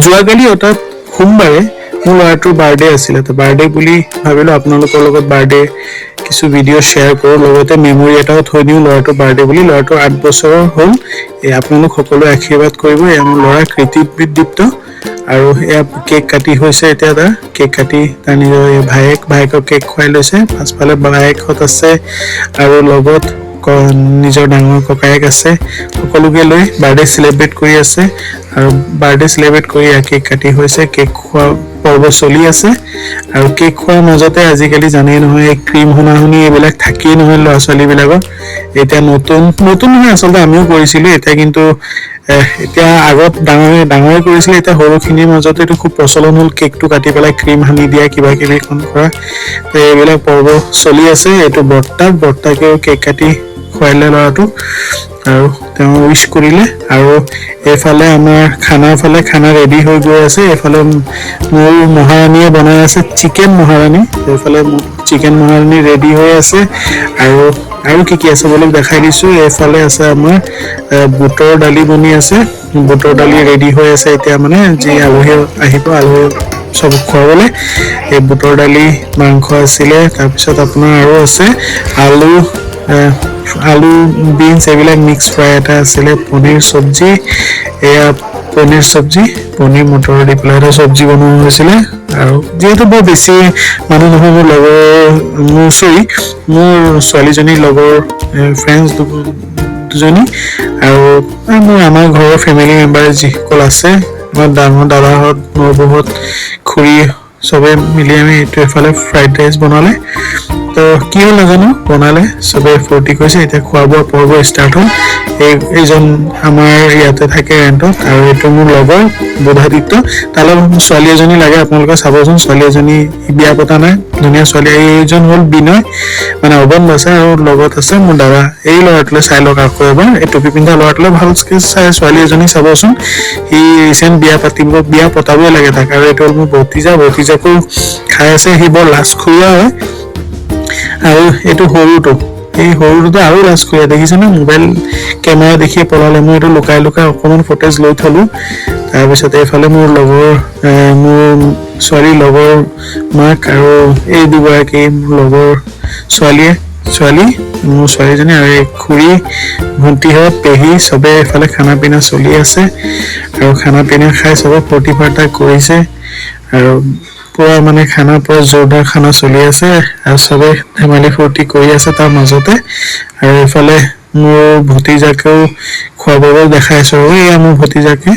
যোৱাকালি অৰ্থাৎ সোমবাৰে মোৰ ল'ৰাটোৰ বাৰ্থডে আছিলে। তো বাৰ্থডে বুলি ভাবিলোঁ আপোনালোকৰ লগত বাৰ্থডে কিছু ভিডিঅ' শ্বেয়াৰ কৰোঁ, লগতে মেমৰি এটাও থৈ দিওঁ ল'ৰাটোৰ বাৰ্থডে বুলি। ল'ৰাটোৰ 8 বছৰৰ হ'ল। আপোনালোক সকলোৱে আশীৰ্বাদ কৰিব। এয়া মোৰ ল'ৰা কৃতিদীপ্ত। আৰু এয়া কেক কাটি হৈছে, এতিয়া তাৰ কেক কাটি তাৰ নিজৰ ভায়েকক কেক খুৱাই লৈছে। পাছফালে বায়েকহঁত আছে আৰু লগত নিজৰ ডাঙৰ ককায়েক আছে। সকলোকে লৈ বাৰ্থডে চেলিব্ৰেট কৰি আছে। আৰু বাৰ্থডে চেলিব্ৰেট কৰি কেক কাটি হৈছে, কেক খোৱা পৰ্ব চলি আছে। আৰু কেক খোৱাৰ মাজতে আজিকালি জানেই নহয়, এই ক্ৰীম শুনাশুনি এইবিলাক থাকেই নহয় ল'ৰা ছোৱালীবিলাকৰ। এতিয়া নতুন নহয়, আচলতে আমিও কৰিছিলোঁ। এতিয়া কিন্তু এতিয়া আগত ডাঙৰে কৰিছিলে, এতিয়া সৰুখিনিৰ মাজত এইটো খুব প্ৰচলন হ'ল, কেকটো কাটি পেলাই ক্ৰীম সানি দিয়া, কিবা কিবি কৰা। এইবিলাক পৰ্ব চলি আছে। এইটো বৰ্তাকেও কেক কাটি খুৱাইলে ল'ৰাটোক আৰু তেওঁ উইচ কৰিলে। আৰু এইফালে আমাৰ খানা ৰেডি হৈ গৈ আছে। এইফালে মোৰ মহাৰাণীয়ে বনাই আছে চিকেন মহাৰাণী। এইফালে চিকেন মহাৰাণী ৰেডি হৈ আছে। আৰু কি আছে বুলি দেখাই দিছোঁ। এইফালে আছে আমাৰ বুটৰ দালি বনি আছে। বুটৰ দালি ৰেডি হৈ আছে এতিয়া, মানে যি আলহী আহিব, আলহী চব খুৱাবলৈ। এই বুটৰ দালি, মাংস আছিলে। তাৰপিছত আপোনাৰ আৰু আছে আলু বিনছ এইবিলাক মিক্স ফ্ৰাই এটা আছিলে, পনীৰ চব্জি, এয়া পনীৰ মটৰ দি পেলাই এটা চব্জি বনোৱা হৈছিলে। আৰু যিহেতু বৰ বেছি মানুহ নহয়, মোৰ ছোৱালীজনীৰ লগৰ ফ্ৰেণ্ডছ দুজনী আৰু আমাৰ ঘৰৰ ফেমিলি মেম্বাৰ যিসকল আছে, আমাৰ ডাঙৰ দাদাহঁত, নবৌহঁত, খুৰী, চবে মিলি আমি এইটো এফালে ফ্ৰাইড ৰাইচ বনালে। তো কি হ'ল নাজানো, বনালে, চবে ফূৰ্তি কৰিছে। এতিয়া খোৱা বোৱা পৰ্ব ষ্টাৰ্ট হ'ল। এইজন আমাৰ ইয়াতে থাকে ৰেণ্টত, আৰু এইটো মোৰ লগৰ বুধাদিত্য। তালৈ ছোৱালী এজনী লাগে, আপোনালোকে চাবচোন। ছোৱালী এজনী বিয়া পতা নাই, ধুনীয়া ছোৱালী। এইজন হ'ল বিনয়, মানে অৱন বাছে। আৰু লগত আছে মোৰ দাদা। এই ল'ৰাটোলৈ চাই লওক আকৌ এবাৰ, এই টুপি পিন্ধা ল'ৰাটোলৈ ভালকৈ চাই ছোৱালী এজনী চাবচোন। সি ৰিচেণ্ট বিয়া পতাবই লাগে তাক। আৰু এইটো হ'ল মোৰ ভতিজাকো খাই আছে। সি বৰ লাজখুৰীয়া হয়। আৰু এইটো সৰুটোতো আৰু লাজখুৰীয়া, দেখিছেনে? মোবাইল কেমেৰা দেখিয়ে পলালে। মই এইটো লুকাই অকণমান ফুটেজ লৈ থলোঁ। তাৰপিছত এইফালে মোৰ ছোৱালীৰ লগৰ মাক আৰু এই দুগৰাকী মোৰ লগৰ ছোৱালী, মোৰ ছোৱালীজনী আৰু এই খুৰী, ভণ্টিহঁত, পেহী, চবে এইফালে খানা পিনা চলি আছে। আৰু খানা পিনা খাই চবে ফূৰ্তি ফাৰ্তা কৰিছে। আৰু পুৰা মানে পুৰা জোৰদাৰ খানা চলি আছে। আৰু চবে ধেমালি ফূৰ্তি কৰি আছে তাৰ মাজতে। আৰু এইফালে মোৰ ভতিজাকেও খোৱা বোৱা দেখাই আছো। এয়া মোৰ ভতিজাকে